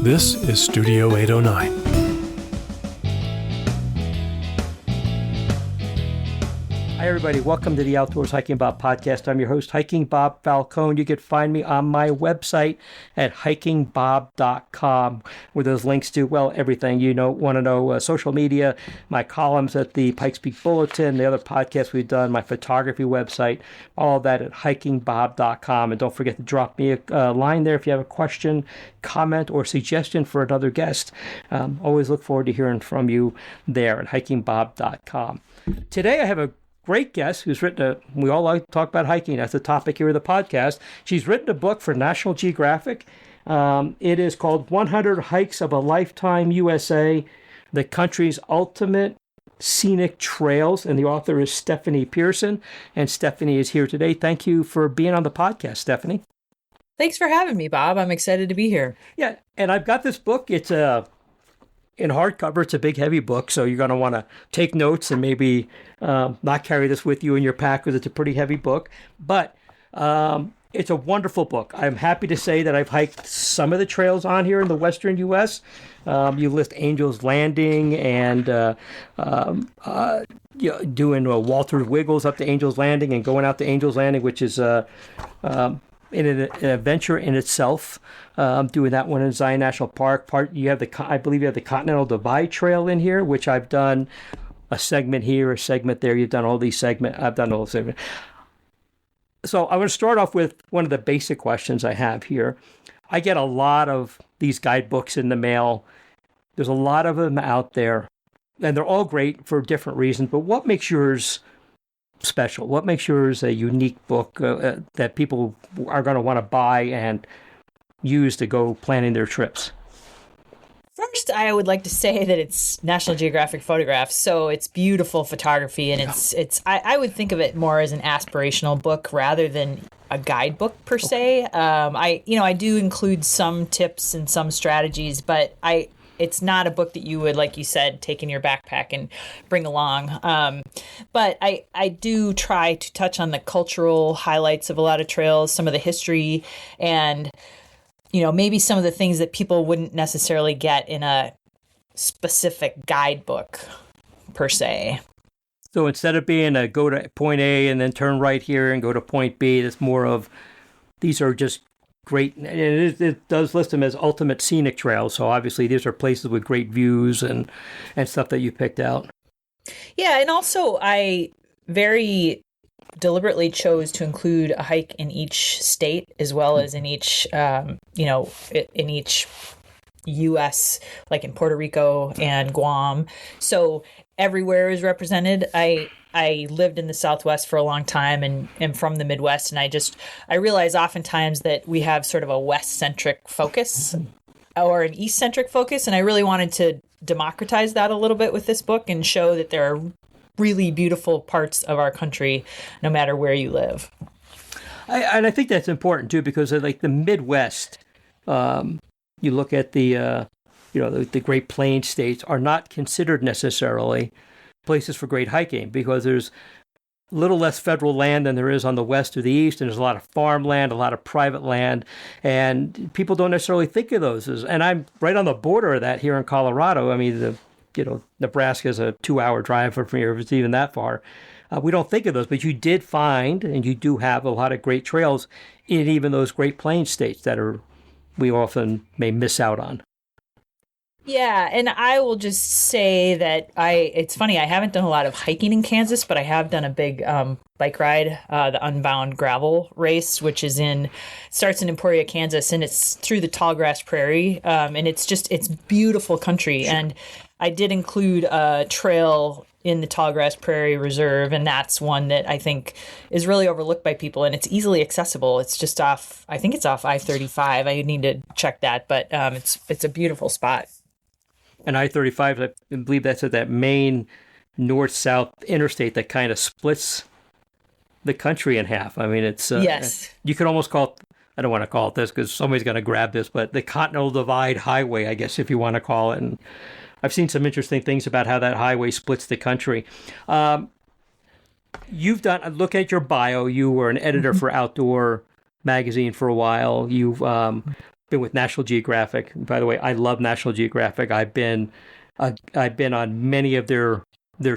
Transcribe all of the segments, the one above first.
This is Studio 809. Hi, everybody. Welcome to the Outdoors Hiking Bob podcast. I'm your host, Hiking Bob Falcone. You can find me on my website at hikingbob.com, where there's links to, well, everything you want to know, social media, my columns at the Pikes Peak Bulletin, the other podcasts we've done, my photography website, all of that at hikingbob.com. And don't forget to drop me a line there if you have a question, comment, or suggestion for another guest. Always look forward to hearing from you there at hikingbob.com. Today I have a great guest who's written we all like to talk about hiking. That's the topic here of the podcast. She's written a book for National Geographic. It is called 100 Hikes of a Lifetime, U.S.A., the country's ultimate scenic trails. And the author is Stephanie Pearson. And Stephanie is here today. Thank you for being on the podcast, Stephanie. Thanks for having me, Bob. I'm excited to be here. Yeah, and I've got this book. It's in hardcover. It's a big, heavy book, so you're going to want to take notes and maybe not carry this with you in your pack because it's a pretty heavy book. But it's a wonderful book. I'm happy to say that I've hiked some of the trails on here in the western U.S. You list Angel's Landing and doing Walter's Wiggles up to Angel's Landing and going out to Angel's Landing, which is in an adventure in itself. Doing that one in Zion National Park. I believe you have the Continental Divide Trail in here, which I've done a segment here, a segment there. You've done all these segments. I've done all the segments. So I'm going to start off with one of the basic questions I have here. I get a lot of these guidebooks in the mail. There's a lot of them out there, and they're all great for different reasons. But what makes yours special? What makes yours a unique book that people are going to want to buy and use to go planning their trips? First, I would like to say that it's National Geographic photographs, so it's beautiful photography, and I would think of it more as an aspirational book rather than a guidebook per se. I do include some tips and some strategies, but it's not a book that you would, like you said, take in your backpack and bring along. But I do try to touch on the cultural highlights of a lot of trails, some of the history, and maybe some of the things that people wouldn't necessarily get in a specific guidebook per se. So instead of being a go to point A and then turn right here and go to point B, it's more of these are just great. And it does list them as ultimate scenic trails. So obviously these are places with great views and stuff that you picked out. Yeah, and also I very deliberately chose to include a hike in each state as well as in each, in each U.S., like in Puerto Rico and Guam. So everywhere is represented. I lived in the Southwest for a long time and am from the Midwest. And I realize oftentimes that we have sort of a West-centric focus or an East-centric focus. And I really wanted to democratize that a little bit with this book and show that there are really beautiful parts of our country, no matter where you live. And I think that's important too, because like the Midwest, you look at the Great Plains states are not considered necessarily places for great hiking because there's a little less federal land than there is on the west or the east, and there's a lot of farmland, a lot of private land, and people don't necessarily think of those and I'm right on the border of that here in Colorado. I mean, Nebraska is a 2-hour drive from here, if it's even that far. We don't think of those, but you did find, and you do have a lot of great trails in even those Great Plains states that we often may miss out on. Yeah, and I will just say that it's funny, I haven't done a lot of hiking in Kansas, but I have done a big bike ride, the Unbound Gravel Race, which starts in Emporia, Kansas, and it's through the tallgrass prairie, and it's beautiful country. Sure. And I did include a trail in the Tallgrass Prairie Reserve, and that's one that I think is really overlooked by people, and it's easily accessible. It's just off I-35. I need to check that, but it's a beautiful spot. And I-35, I believe that's at that main north-south interstate that kind of splits the country in half. I mean, it's yes. You could almost call it, I don't want to call it this because somebody's going to grab this, but the Continental Divide Highway, I guess, if you want to call it. And I've seen some interesting things about how that highway splits the country. You've done, look at your bio. You were an editor for Outdoor magazine for a while. You've been with National Geographic. By the way, I love National Geographic. I've been on many of their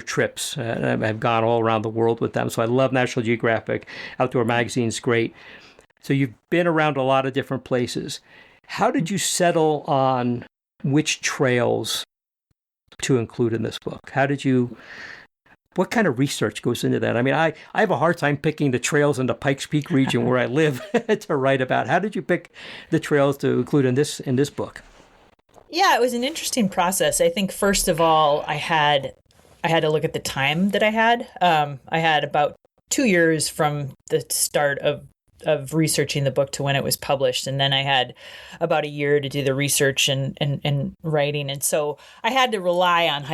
trips. I've gone all around the world with them. So I love National Geographic. Outdoor Magazine's great. So you've been around a lot of different places. How did you settle on which trails to include in this book? What kind of research goes into that? I mean, I have a hard time picking the trails in the Pikes Peak region where I live to write about. How did you pick the trails to include in this book? Yeah, it was an interesting process. I think first of all, I had to look at the time that I had. I had about 2 years from the start of researching the book to when it was published. And then I had about a year to do the research and writing. And so I had to rely on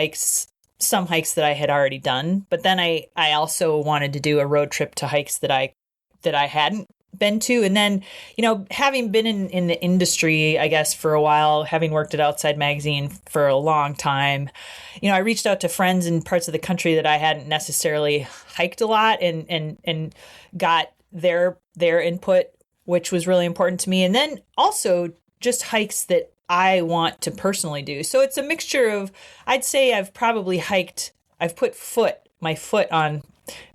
some hikes that I had already done. But then I also wanted to do a road trip to hikes that I hadn't been to. And then, having been in the industry, I guess, for a while, having worked at Outside Magazine for a long time, I reached out to friends in parts of the country that I hadn't necessarily hiked a lot and got their input, which was really important to me. And then also just hikes that I want to personally do. So it's a mixture of, I'd say I've put my foot on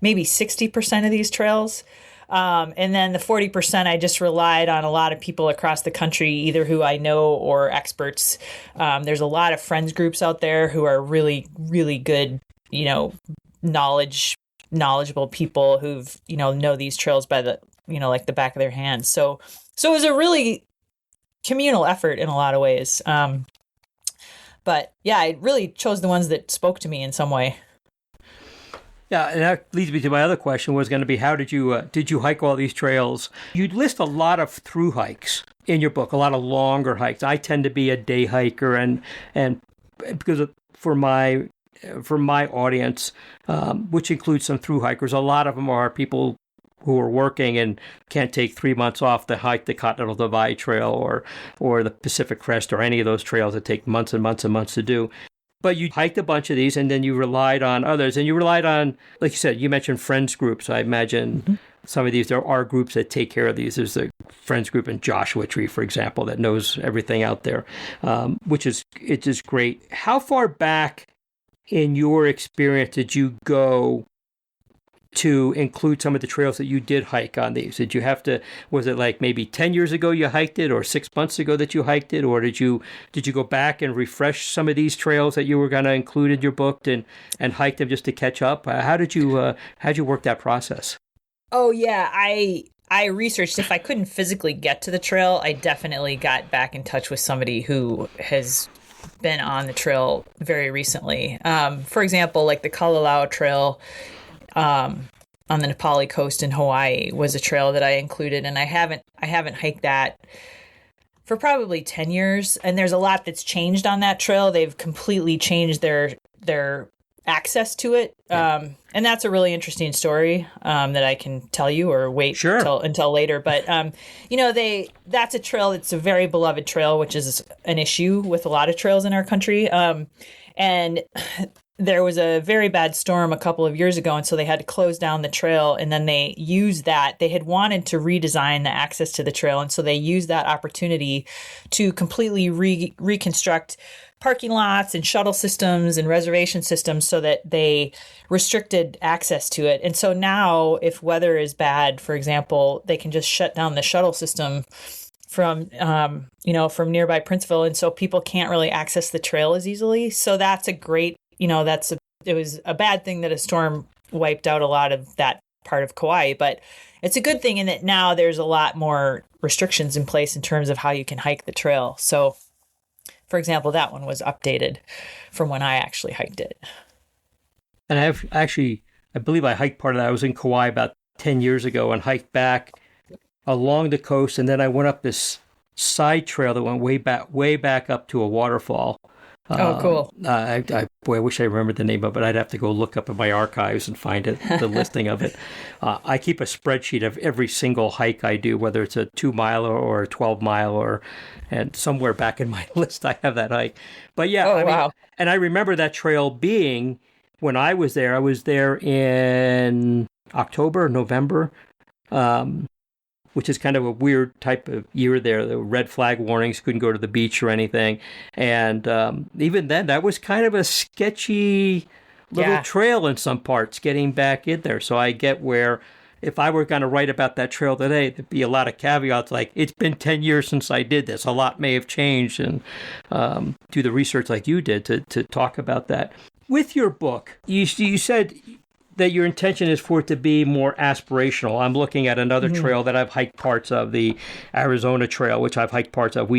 maybe 60% of these trails. And then the 40%, I just relied on a lot of people across the country, either who I know or experts. There's a lot of friends groups out there who are really, really good, knowledgeable people who've, know these trails by the, like the back of their hands. So it was a really communal effort in a lot of ways. But yeah, I really chose the ones that spoke to me in some way. Yeah, and that leads me to my other question was going to be, how did you hike all these trails? You list a lot of through hikes in your book, a lot of longer hikes. I tend to be a day hiker, and because for my audience, which includes some through hikers, a lot of them are people who are working and can't take 3 months off to hike the Continental Divide Trail or the Pacific Crest or any of those trails that take months and months and months to do. But you hiked a bunch of these, and then you relied on others. And you relied on, like you said, you mentioned friends groups. I imagine some of these, there are groups that take care of these. There's the friends group in Joshua Tree, for example, that knows everything out there, which is great. How far back in your experience did you go to include some of the trails that you did hike on these? Did you have to, was it like maybe 10 years ago you hiked it, or 6 months ago that you hiked it, or did you go back and refresh some of these trails that you were going to include in your book and hike them just to catch up? How'd you work that process? Oh yeah, I researched. If I couldn't physically get to the trail, I definitely got back in touch with somebody who has been on the trail very recently. For example, like the Kalalao Trail on the Nepali coast in Hawaii was a trail that I included, and I haven't hiked that for probably 10 years. And there's a lot that's changed on that trail. They've completely changed their access to it. And that's a really interesting story that I can tell you, or wait until later. But that's a trail that's a very beloved trail, which is an issue with a lot of trails in our country. And there was a very bad storm a couple of years ago, and so they had to close down the trail, and then they used that. They had wanted to redesign the access to the trail, and so they used that opportunity to completely reconstruct parking lots and shuttle systems and reservation systems so that they restricted access to it. And so now, if weather is bad, for example, they can just shut down the shuttle system from nearby Princeville, and so people can't really access the trail as easily. So that's a great, it was a bad thing that a storm wiped out a lot of that part of Kauai, but it's a good thing in that now there's a lot more restrictions in place in terms of how you can hike the trail. So, for example, that one was updated from when I actually hiked it. And I believe I hiked part of that. I was in Kauai about 10 years ago and hiked back along the coast, and then I went up this side trail that went way back up to a waterfall. Oh, cool. I wish I remembered the name of it. I'd have to go look up in my archives and find it, the listing of it. I keep a spreadsheet of every single hike I do, whether it's a 2-miler or a 12-mile, and somewhere back in my list I have that hike. But yeah, wow. And I remember that trail being, when I was there in October, November. which is kind of a weird type of year there. The red flag warnings, couldn't go to the beach or anything. And even then, that was kind of a sketchy little trail in some parts getting back in there. So I get where if I were going to write about that trail today, there'd be a lot of caveats like, it's been 10 years since I did this. A lot may have changed, and do the research like you did to talk about that. With your book, you said that your intention is for it to be more aspirational. I'm looking at another trail that I've hiked parts of, the Arizona Trail, which I've hiked parts of.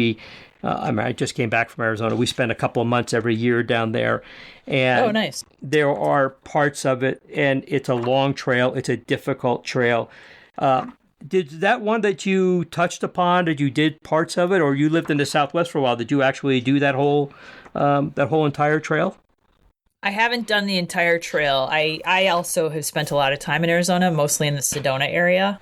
I just came back from Arizona. We spend a couple of months every year down there. And nice. There are parts of it, and it's a long trail. It's a difficult trail. Did that one that you touched upon, did you did parts of it, or you lived in the Southwest for a while? Did you actually do that whole entire trail? I haven't done the entire trail. I also have spent a lot of time in Arizona, mostly in the Sedona area.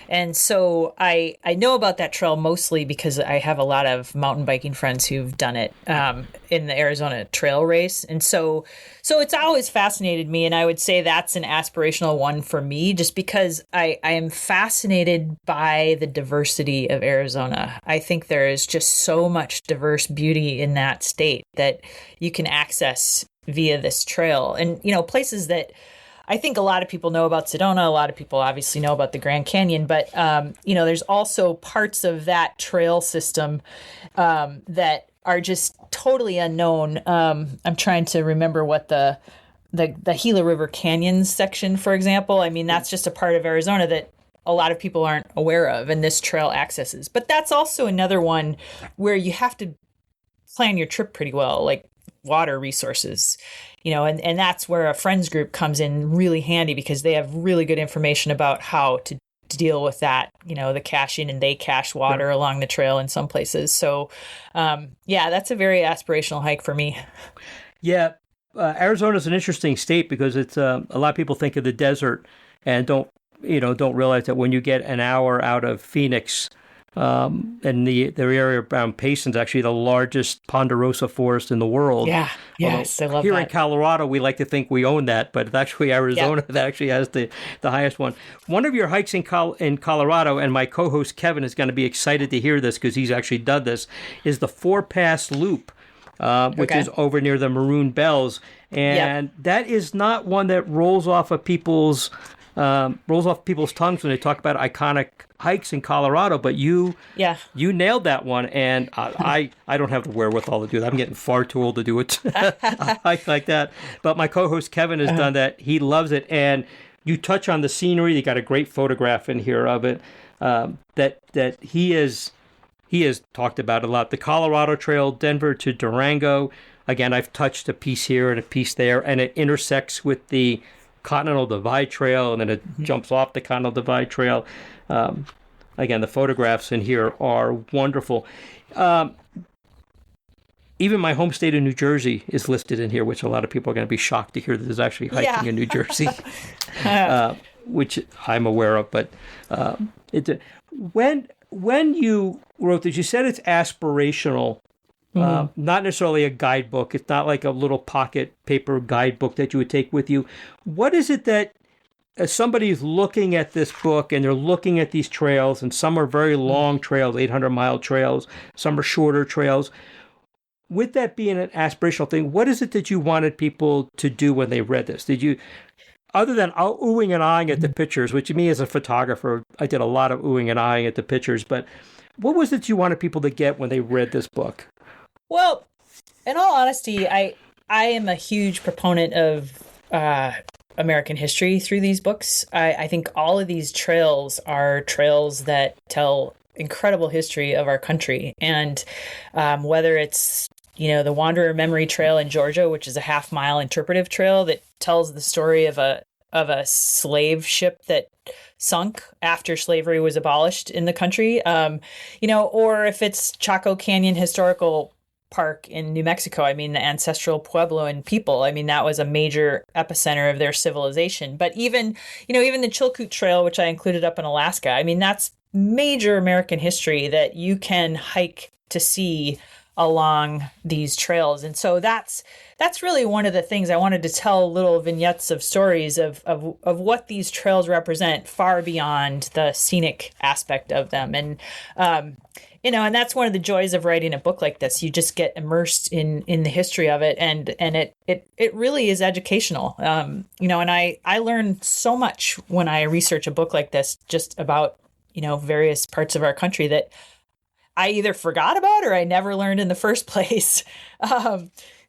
And so I know about that trail mostly because I have a lot of mountain biking friends who've done it in the Arizona Trail Race. And so it's always fascinated me. And I would say that's an aspirational one for me, just because I am fascinated by the diversity of Arizona. I think there is just so much diverse beauty in that state that you can access via this trail. And, places that I think a lot of people know about Sedona. A lot of people obviously know about the Grand Canyon, but there's also parts of that trail system that are just totally unknown. I'm trying to remember what the Gila River Canyon section, for example. I mean, that's just a part of Arizona that a lot of people aren't aware of, and this trail accesses. But that's also another one where you have to plan your trip pretty well, like water resources, and that's where a friends group comes in really handy, because they have really good information about how to deal with that, the cache in and they cache water along the trail in some places. So, that's a very aspirational hike for me. Yeah. Arizona is an interesting state because it's a lot of people think of the desert and don't realize that when you get an hour out of Phoenix, and the area around Payson's actually the largest ponderosa forest in the world. Yeah, yes, I love here that. In Colorado, we like to think we own that, but it's actually Arizona that actually has the highest one. One of your hikes in Colorado, and my co-host Kevin is going to be excited to hear this because he's actually done this, is the Four Pass Loop, which is over near the Maroon Bells, and that is not one that rolls off people's tongues when they talk about iconic hikes in Colorado, but you nailed that one, and I don't have the wherewithal to do that. I'm getting far too old to do it, a hike like that. But my co-host Kevin has done that. He loves it, and you touch on the scenery. You got a great photograph in here of it that he has talked about a lot. The Colorado Trail, Denver to Durango. Again, I've touched a piece here and a piece there, and it intersects with the Continental Divide Trail, and then it jumps off the Continental Divide Trail. Again, the photographs in here are wonderful. Even my home state of New Jersey is listed in here, which a lot of people are going to be shocked to hear that there's actually hiking in New Jersey, which I'm aware of. But when you wrote this, you said it's aspirational. Not necessarily a guidebook. It's not like a little pocket paper guidebook that you would take with you. What is it that, as somebody's looking at this book and they're looking at these trails, and some are very long trails, 800-mile trails, some are shorter trails, with that being an aspirational thing, what is it that you wanted people to do when they read this? Did you, other than oohing and eyeing at the pictures, which to me as a photographer, I did a lot of oohing and eyeing at the pictures, but what was it you wanted people to get when they read this book? Well, in all honesty, I am a huge proponent of American history through these books. I think all of these trails are trails that tell incredible history of our country. And whether it's, the Wanderer Memory Trail in Georgia, which is a half-mile interpretive trail that tells the story of a slave ship that sunk after slavery was abolished in the country, or if it's Chaco Canyon Historical Park in New Mexico. I mean, the ancestral Puebloan people. I mean, that was a major epicenter of their civilization. But even the Chilkoot Trail, which I included up in Alaska, I mean, that's major American history that you can hike to see along these trails. And so that's really one of the things I wanted to tell, little vignettes of stories of what these trails represent far beyond the scenic aspect of them. And and that's one of the joys of writing a book like this. You just get immersed in the history of it, and it really is educational. And I learn so much when I research a book like this, just about various parts of our country that I either forgot about or I never learned in the first place.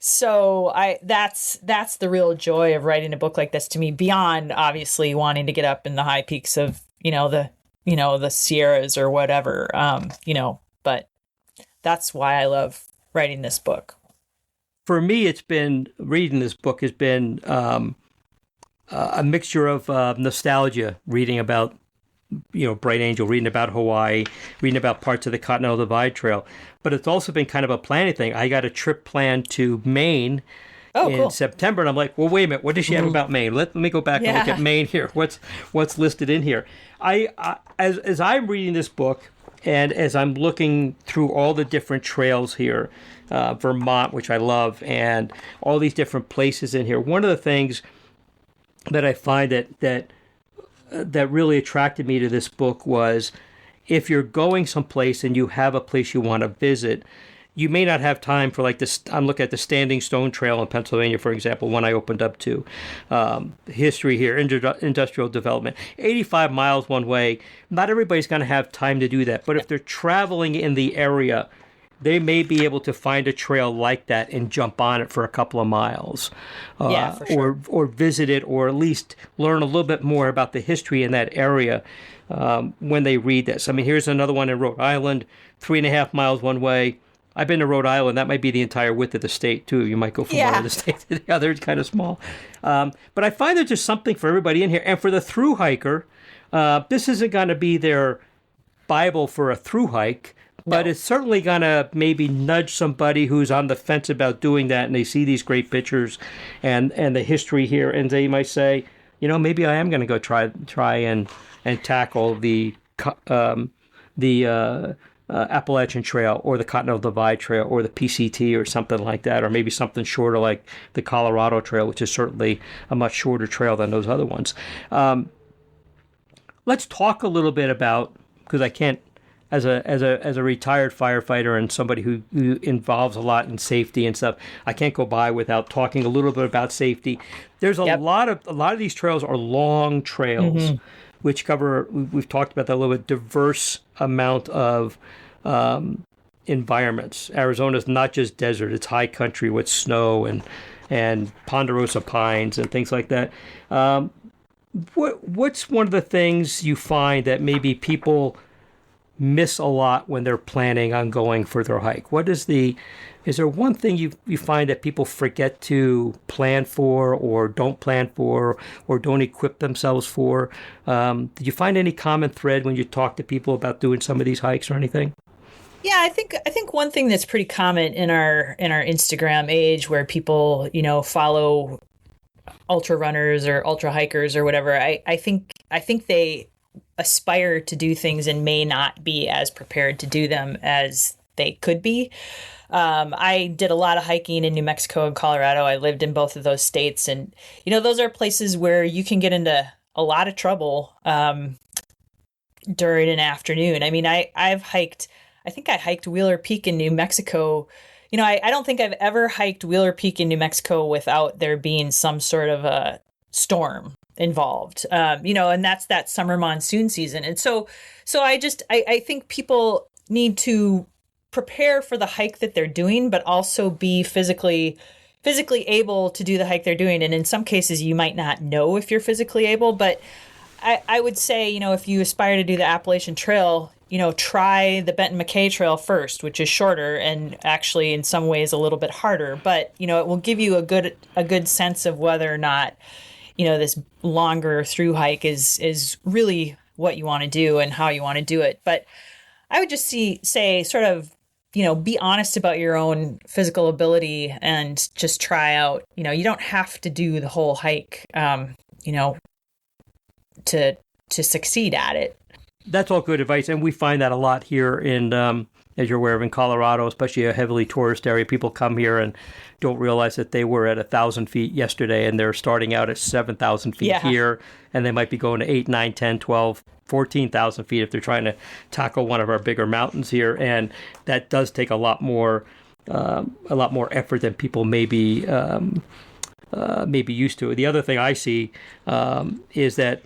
So that's the real joy of writing a book like this to me, beyond obviously wanting to get up in the high peaks of the Sierras or whatever. But that's why I love writing this book. For me, reading this book has been a mixture of nostalgia, reading about Bright Angel, reading about Hawaii, reading about parts of the Continental Divide Trail. But it's also been kind of a planning thing. I got a trip planned to Maine in September, and I'm like, well, wait a minute, what does she have about Maine? Let me go back and look at Maine here. What's listed in here? As I'm reading this book, and as I'm looking through all the different trails here, Vermont, which I love, and all these different places in here, one of the things that I find that really attracted me to this book was, if you're going someplace and you have a place you want to visit, you may not have time for this. I'm looking at the Standing Stone Trail in Pennsylvania, for example, one I opened up to. History here, industrial development, 85 miles one way. Not everybody's going to have time to do that. But if they're traveling in the area, they may be able to find a trail like that and jump on it for a couple of miles. For sure. Or visit it, or at least learn a little bit more about the history in that area when they read this. I mean, here's another one in Rhode Island, 3.5 miles one way. I've been to Rhode Island. That might be the entire width of the state, too. You might go from one of the states to the other. It's kind of small. But I find there's just something for everybody in here. And for the thru hiker, this isn't going to be their Bible for a thru hike, but it's certainly going to maybe nudge somebody who's on the fence about doing that, and they see these great pictures and the history here, and they might say, maybe I am going to go try and tackle the Appalachian Trail, or the Continental Divide Trail, or the PCT, or something like that, or maybe something shorter like the Colorado Trail, which is certainly a much shorter trail than those other ones. Let's talk a little bit about, because I can't, as a retired firefighter and somebody who involves a lot in safety and stuff, I can't go by without talking a little bit about safety. There's a lot of these trails are long trails, which cover, we've talked about that a little bit, diverse amount of environments. Arizona's not just desert, it's high country with snow and ponderosa pines and things like that. What's one of the things you find that maybe people miss a lot when they're planning on going for their hike? Is there one thing you find that people forget to plan for, or don't plan for, or don't equip themselves for? Did you find any common thread when you talk to people about doing some of these hikes or anything? Yeah, I think one thing that's pretty common in our Instagram age, where people, follow ultra runners or ultra hikers or whatever, I think they aspire to do things and may not be as prepared to do them as they could be. I did a lot of hiking in New Mexico and Colorado. I lived in both of those states, and those are places where you can get into a lot of trouble during an afternoon. I mean, I think I hiked Wheeler Peak in New Mexico. I don't think I've ever hiked Wheeler Peak in New Mexico without there being some sort of a storm involved, and that's that summer monsoon season. And so I think people need to prepare for the hike that they're doing, but also be physically able to do the hike they're doing. And in some cases, you might not know if you're physically able, but I would say, if you aspire to do the Appalachian Trail, try the Benton McKay Trail first, which is shorter and actually in some ways a little bit harder, but, it will give you a good sense of whether or not, this longer through hike is really what you want to do and how you want to do it. But I would just say sort of, be honest about your own physical ability and just try out. You don't have to do the whole hike, to succeed at it. That's all good advice, and we find that a lot here in as you're aware of in Colorado, especially a heavily tourist area, people come here and don't realize that they were at 1,000 feet yesterday and they're starting out at 7,000 feet here, and they might be going to 8, 9, 10, 12, 14,000 feet if they're trying to tackle one of our bigger mountains here. And that does take a lot more effort than people may be used to. The other thing I see is that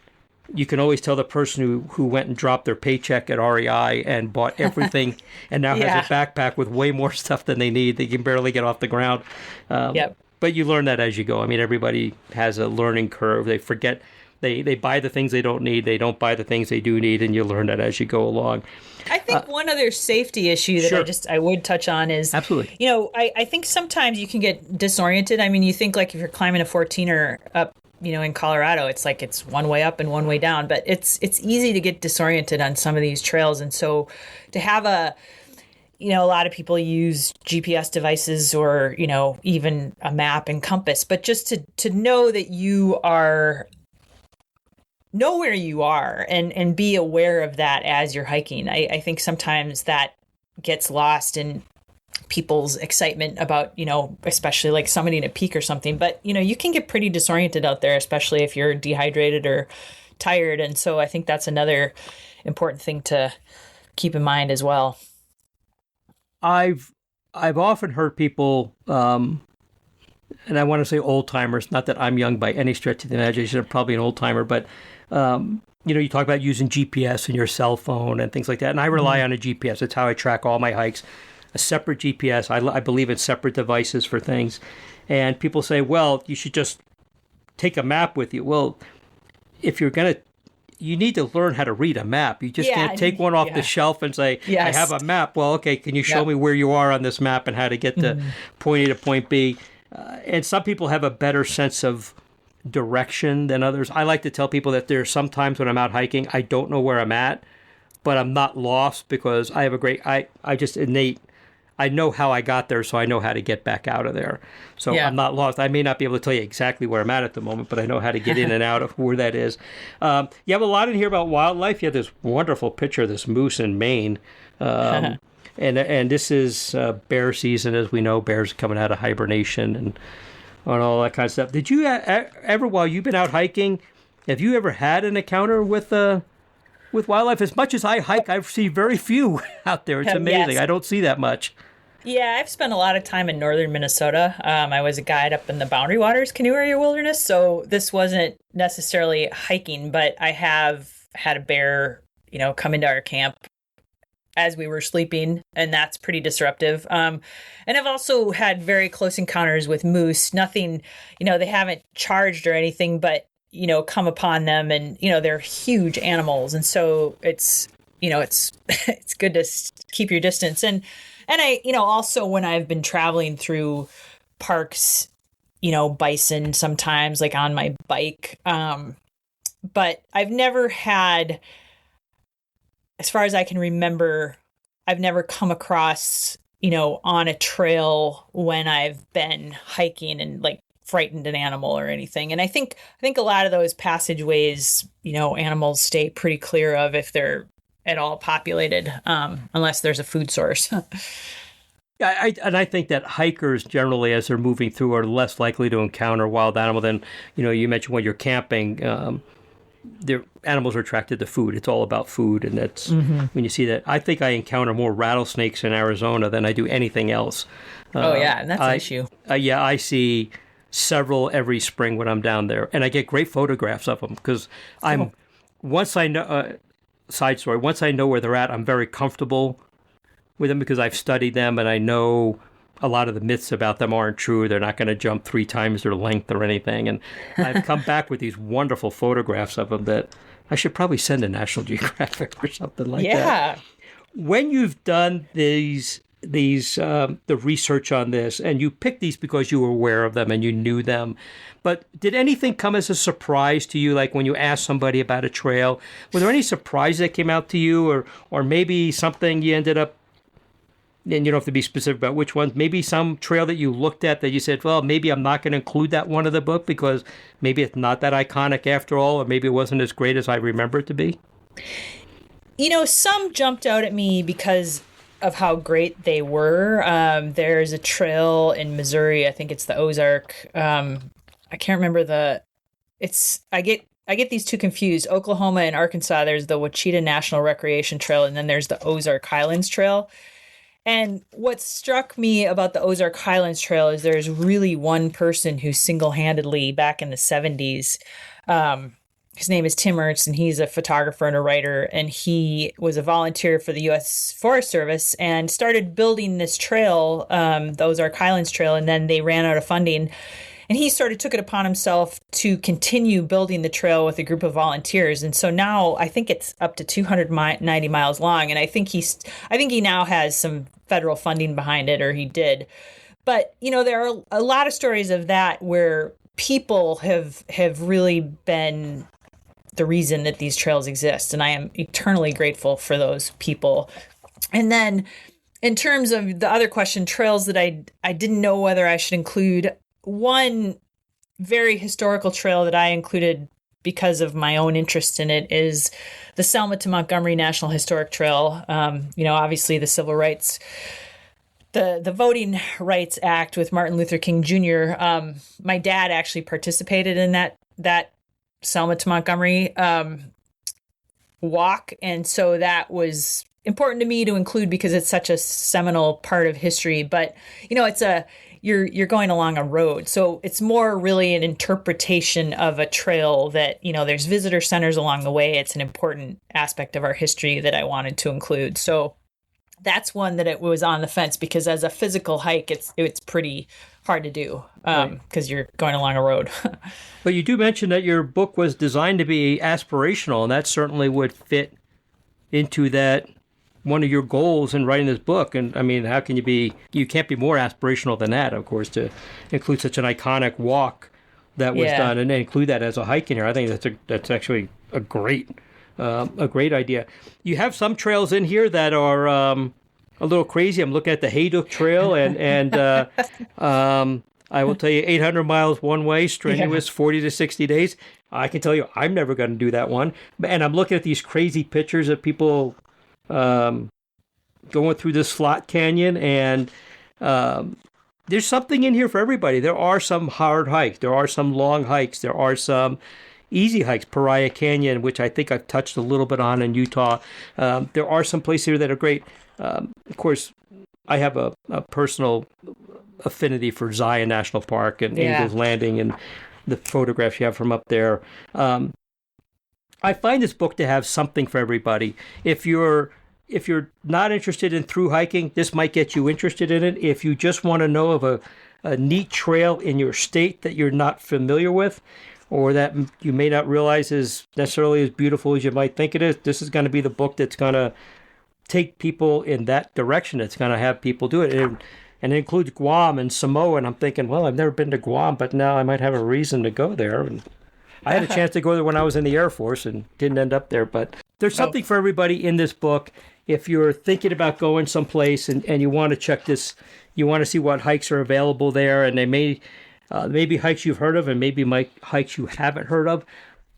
you can always tell the person who went and dropped their paycheck at REI and bought everything and now has a backpack with way more stuff than they need. They can barely get off the ground. But you learn that as you go. I mean, everybody has a learning curve. They forget. They buy the things they don't need. They don't buy the things they do need, and you learn that as you go along. I think one other safety issue that I would touch on is, absolutely. I think sometimes you can get disoriented. I mean, you think like if you're climbing a 14er up, in Colorado, it's like it's one way up and one way down, but it's easy to get disoriented on some of these trails. And so to have a lot of people use GPS devices or, even a map and compass, but just to know that you know where you are and be aware of that as you're hiking. I think sometimes that gets lost in people's excitement about, especially like summiting a peak or something. But, you can get pretty disoriented out there, especially if you're dehydrated or tired. And so I think that's another important thing to keep in mind as well. I've often heard people, and I want to say old timers, not that I'm young by any stretch of the imagination, I'm probably an old timer, but you talk about using GPS in your cell phone and things like that. And I rely on a GPS. It's how I track all my hikes. A separate GPS. I believe in separate devices for things. And people say, well, you should just take a map with you. Well, if you're going to, you need to learn how to read a map. You just can't take one off the shelf and say, I have a map. Well, okay, can you show me where you are on this map and how to get to point A to point B? And some people have a better sense of direction than others. I like to tell people that there's sometimes when I'm out hiking, I don't know where I'm at, but I'm not lost because I have I know how I got there, so I know how to get back out of there. So I'm not lost. I may not be able to tell you exactly where I'm at the moment, but I know how to get in and out of where that is. You have a lot in here about wildlife. You have this wonderful picture of this moose in Maine. And this is bear season, as we know. Bears coming out of hibernation and all that kind of stuff. Did you ever, while you've been out hiking, have you ever had an encounter with wildlife? As much as I hike, I see very few out there. It's amazing. Yes. I don't see that much. Yeah, I've spent a lot of time in northern Minnesota. I was a guide up in the Boundary Waters Canoe Area Wilderness, so this wasn't necessarily hiking, but I have had a bear, come into our camp as we were sleeping, and that's pretty disruptive. And I've also had very close encounters with moose. Nothing, they haven't charged or anything, but come upon them, and they're huge animals, and so it's it's good to keep your distance. And I also when I've been traveling through parks, bison sometimes, like on my bike, but I've never had, as far as I can remember, I've never come across on a trail when I've been hiking and like frightened an animal or anything. And I think a lot of those passageways, animals stay pretty clear of if they're at all populated, unless there's a food source. I think that hikers generally, as they're moving through, are less likely to encounter wild animal than, you mentioned when you're camping, the animals are attracted to food. It's all about food. And that's when you see that. I think I encounter more rattlesnakes in Arizona than I do anything else. And that's an issue. I see several every spring when I'm down there, and I get great photographs of them because once I know side story, once I know where they're at, I'm very comfortable with them because I've studied them and I know a lot of the myths about them aren't true. They're not going to jump 3 times their length or anything. And I've come back with these wonderful photographs of them that I should probably send to National Geographic or something like that. Yeah. When you've done the research on this, and you picked these because you were aware of them and you knew them, but did anything come as a surprise to you? Like when you asked somebody about a trail, were there any surprises that came out to you, or maybe something you ended up, and you don't have to be specific about which ones, maybe some trail that you looked at that you said, well, maybe I'm not going to include that one in the book because maybe it's not that iconic after all, or maybe it wasn't as great as I remember it to be? Some jumped out at me because of how great they were. There's a trail in Missouri. I think it's the Ozark. I can't remember I get these two confused. Oklahoma and Arkansas, there's the Wichita National Recreation Trail, and then there's the Ozark Highlands Trail. And what struck me about the Ozark Highlands Trail is there's really one person who single-handedly, back in the 70s, his name is Tim Ernst, and he's a photographer and a writer, and he was a volunteer for the U.S. Forest Service and started building this trail, the Ozark Highlands Trail, and then they ran out of funding. And he sort of took it upon himself to continue building the trail with a group of volunteers. And so now I think it's up to 290 miles long. And I think he now has some federal funding behind it, or he did. But, there are a lot of stories of that where people have really been the reason that these trails exist. And I am eternally grateful for those people. And then in terms of the other question, trails that I didn't know whether I should include, one very historical trail that I included because of my own interest in it is the Selma to Montgomery National Historic Trail. Obviously the civil rights, the Voting Rights Act with Martin Luther King Jr. My dad actually participated in that Selma to Montgomery walk. And so that was important to me to include because it's such a seminal part of history. But, you're going along a road. So it's more really an interpretation of a trail that, there's visitor centers along the way. It's an important aspect of our history that I wanted to include. So that's one that it was on the fence because as a physical hike, it's pretty hard to do because you're going along a road. But you do mention that your book was designed to be aspirational, and that certainly would fit into that one of your goals in writing this book. And I mean, how can you can't be more aspirational than that, of course, to include such an iconic walk that was done and include that as a hike in here. I think that's actually a great idea. You have some trails in here that are a little crazy. I'm looking at the Haydock Trail and I will tell you 800 miles one way, strenuous, 40 to 60 days. I can tell you I'm never going to do that one. And I'm looking at these crazy pictures of people going through this slot canyon, and there's something in here for everybody. There are some hard hikes, there are some long hikes, there are some easy hikes. Pariah Canyon, which I think I've touched a little bit on in Utah. There are some places here that are great. Of course, I have a personal affinity for Zion National Park and Angel's Landing and the photographs you have from up there. I find this book to have something for everybody. If you're not interested in through hiking, this might get you interested in it. If you just want to know of a neat trail in your state that you're not familiar with, or that you may not realize is necessarily as beautiful as you might think it is, this is going to be the book that's going to take people in that direction. It's going to have people do it. And it includes Guam and Samoa. And I'm thinking, well, I've never been to Guam, but now I might have a reason to go there. And I had a chance to go there when I was in the Air Force and didn't end up there. But there's something for everybody in this book. If you're thinking about going someplace and you want to check this, you want to see what hikes are available there, and they may be hikes you've heard of and maybe hikes you haven't heard of.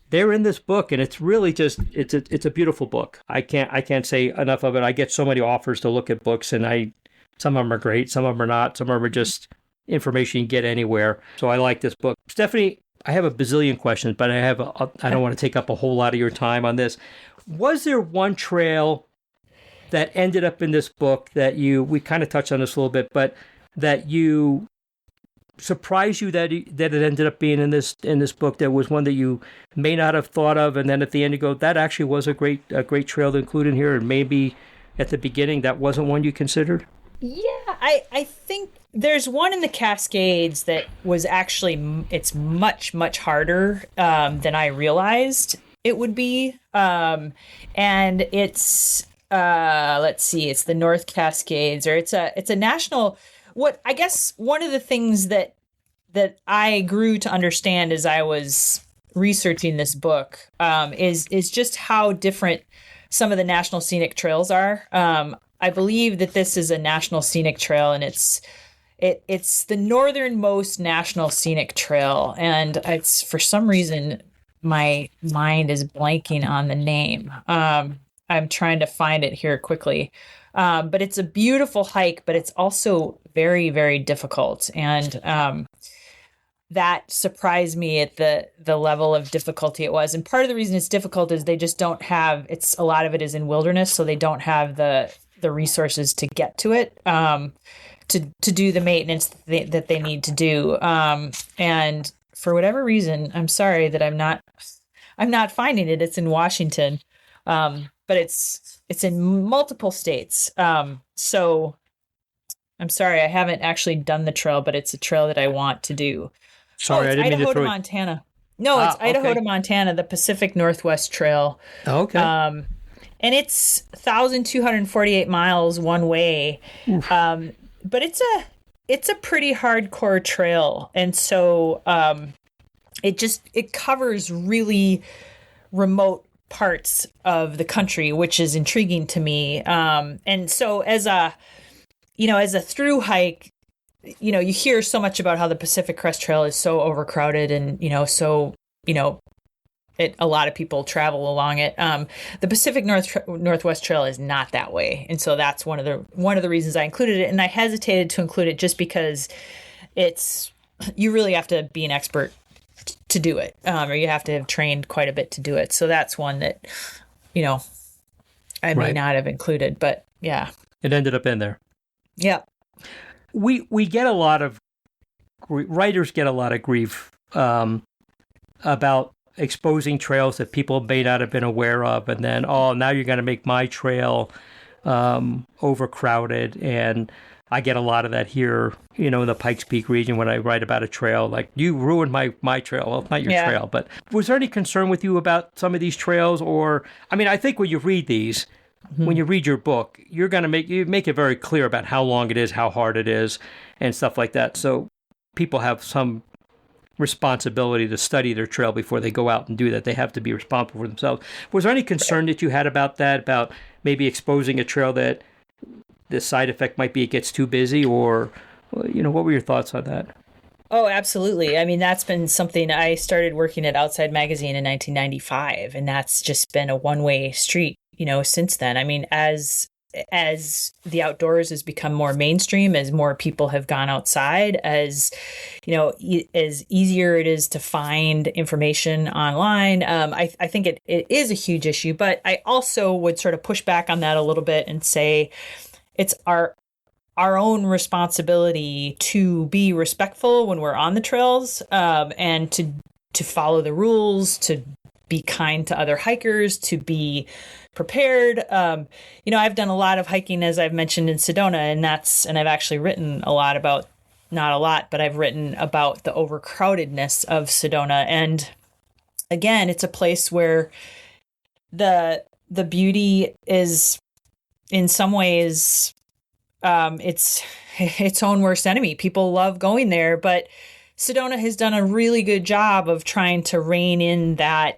They're in this book, and it's really just it's a beautiful book. I can't say enough of it. I get so many offers to look at books, and some of them are great, some of them are not, some of them are just information you can get anywhere. So I like this book. Stephanie, I have a bazillion questions, but I don't want to take up a whole lot of your time on this. Was there one trail that ended up in this book that we kind of touched on this a little bit, but that you surprised you that it ended up being in this book? There was one that you may not have thought of, and then at the end you go, that actually was a great trail to include in here, and maybe at the beginning that wasn't one you considered? Yeah, I think there's one in the Cascades that was actually, it's much, much harder than I realized it would be. And it's, let's see, it's the North Cascades, or it's a national, I guess one of the things that I grew to understand as I was researching this book is just how different some of the national scenic trails are. I believe that this is a national scenic trail, and it's the northernmost national scenic trail, and it's, for some reason my mind is blanking on the name. I'm trying to find it here quickly. But it's a beautiful hike, but it's also very, very difficult. And that surprised me at the level of difficulty it was. And part of the reason it's difficult is they just don't have, a lot of it is in wilderness, so they don't have the resources to get to it, to do the maintenance that they need to do. And for whatever reason, I'm sorry that I'm not finding it. It's in Washington. But it's in multiple states. So I'm sorry, I haven't actually done the trail, but it's a trail that I want to do. Sorry, I didn't mean to Idaho throw to Montana. No, it's Idaho to Montana, the Pacific Northwest Trail. Okay. And it's 1,248 miles one way. But it's a pretty hardcore trail. And so it covers really remote parts of the country, which is intriguing to me. And so as a through hike, you hear so much about how the Pacific Crest Trail is so overcrowded and, a lot of people travel along it. The Pacific Northwest Trail is not that way. And so that's one of the reasons I included it. And I hesitated to include it just because you really have to be an expert to do it, or you have to have trained quite a bit to do it. So that's one that, I may not have included, but yeah. It ended up in there. Yeah. We get a lot of, writers get a lot of grief about exposing trails that people may not have been aware of. And then, now you're going to make my trail overcrowded. And I get a lot of that here, in the Pikes Peak region when I write about a trail, like, you ruined my trail. Well, it's not your trail. But was there any concern with you about some of these trails? Or, I think when you read these, when you read your book, you're going to make it very clear about how long it is, how hard it is, and stuff like that. So people have some responsibility to study their trail before they go out and do that. They have to be responsible for themselves. Was there any concern that you had about that, about maybe exposing a trail that the side effect might be it gets too busy, or, what were your thoughts on that? Oh, absolutely. That's been something. I started working at Outside Magazine in 1995, and that's just been a one-way street, since then. As the outdoors has become more mainstream, as more people have gone outside, as as easier it is to find information online, I think it is a huge issue. But I also would sort of push back on that a little bit and say it's our own responsibility to be respectful when we're on the trails, and to follow the rules, to be kind to other hikers, to be prepared. I've done a lot of hiking, as I've mentioned, in Sedona, and I've actually written a lot about, not a lot, but I've written about the overcrowdedness of Sedona. And again, it's a place where the beauty is, in some ways, it's its own worst enemy. People love going there, but Sedona has done a really good job of trying to rein in that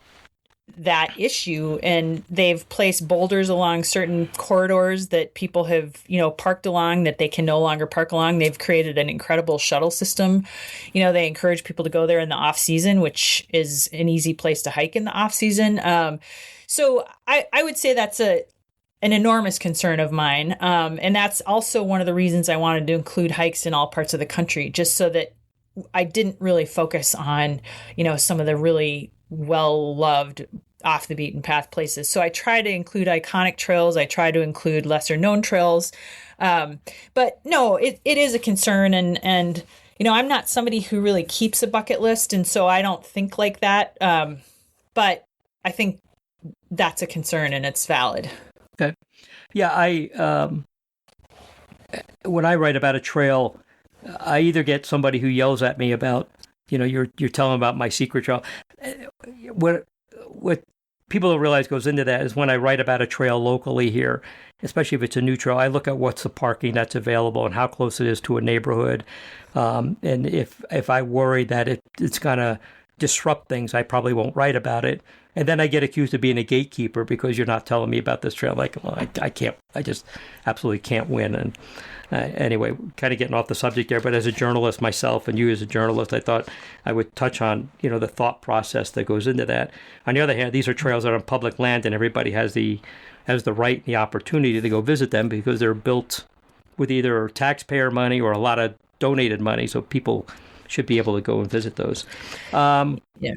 issue, and they've placed boulders along certain corridors that people have, parked along that they can no longer park along. They've created an incredible shuttle system. They encourage people to go there in the off season, which is an easy place to hike in the off season. So I would say that's an enormous concern of mine. And that's also one of the reasons I wanted to include hikes in all parts of the country, just so that I didn't really focus on, some of the really well-loved off the beaten path places. So I try to include iconic trails. I try to include lesser known trails. But no, it is a concern. And, I'm not somebody who really keeps a bucket list. And so I don't think like that. But I think that's a concern, and it's valid. Okay. Yeah. When I write about a trail, I either get somebody who yells at me about, you're telling about my secret trail. What people don't realize goes into that is when I write about a trail locally here, especially if it's a new trail, I look at what's the parking that's available and how close it is to a neighborhood. And if I worry that it's going to disrupt things, I probably won't write about it. And then I get accused of being a gatekeeper because you're not telling me about this trail. Like, well, I can't, I just absolutely can't win. And anyway, kind of getting off the subject there, but as a journalist myself and you as a journalist, I thought I would touch on, the thought process that goes into that. On the other hand, these are trails that are on public land and everybody has the right and the opportunity to go visit them because they're built with either taxpayer money or a lot of donated money. So people should be able to go and visit those. Yeah.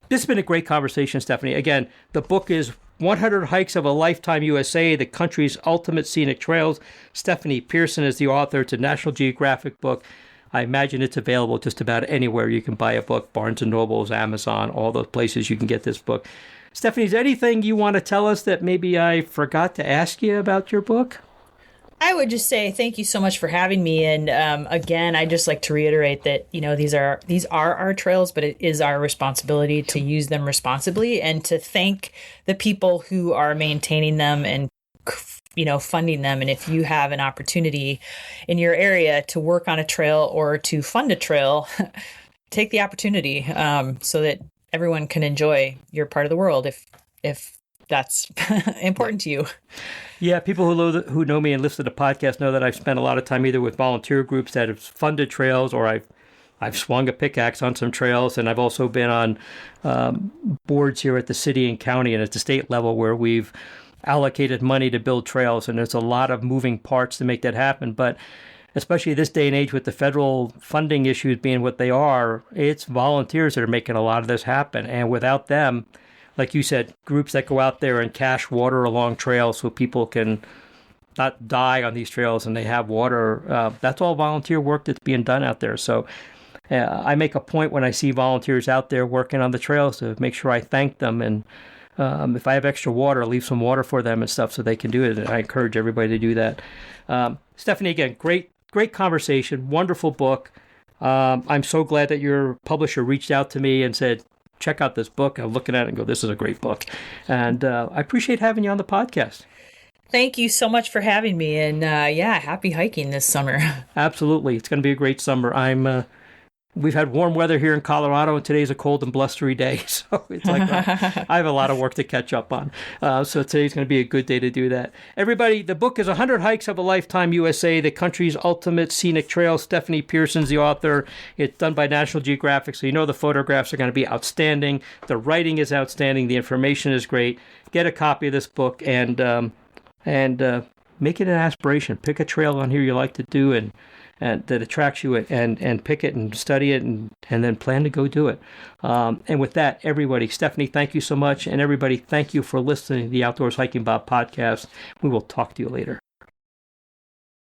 This has been a great conversation, Stephanie. Again, the book is 100 Hikes of a Lifetime USA, the country's ultimate scenic trails. Stephanie Pearson is the author. It's a National Geographic book. I imagine it's available just about anywhere you can buy a book, Barnes & Nobles, Amazon, all those places you can get this book. Stephanie, is there anything you want to tell us that maybe I forgot to ask you about your book? I would just say thank you so much for having me. And again, I'd just like to reiterate that, these are our trails, but it is our responsibility to use them responsibly and to thank the people who are maintaining them and, funding them. And if you have an opportunity in your area to work on a trail or to fund a trail, take the opportunity so that everyone can enjoy your part of the world if that's important to you. Yeah, people who know me and listen to the podcast know that I've spent a lot of time either with volunteer groups that have funded trails or I've swung a pickaxe on some trails, and I've also been on boards here at the city and county and at the state level where we've allocated money to build trails, and there's a lot of moving parts to make that happen. But especially this day and age with the federal funding issues being what they are, it's volunteers that are making a lot of this happen. And without them, like you said, groups that go out there and cache water along trails so people can not die on these trails and they have water. That's all volunteer work that's being done out there. So I make a point when I see volunteers out there working on the trails to make sure I thank them. And if I have extra water, I'll leave some water for them and stuff so they can do it. And I encourage everybody to do that. Stephanie, again, great conversation, wonderful book. I'm so glad that your publisher reached out to me and said, check out this book. I'm looking at it and go, this is a great book. And I appreciate having you on the podcast. Thank you so much for having me. And happy hiking this summer. Absolutely. It's going to be a great summer. We've had warm weather here in Colorado, and today's a cold and blustery day. So it's like I have a lot of work to catch up on. So today's going to be a good day to do that. Everybody, the book is 100 Hikes of a Lifetime USA, the country's ultimate scenic trails. Stephanie Pearson's the author. It's done by National Geographic, so the photographs are going to be outstanding. The writing is outstanding. The information is great. Get a copy of this book and make it an aspiration. Pick a trail on here you like to do and that attracts you and pick it and study it and then plan to go do it. And with that, everybody, Stephanie, thank you so much. And everybody, thank you for listening to the Outdoors Hiking Bob podcast. We will talk to you later.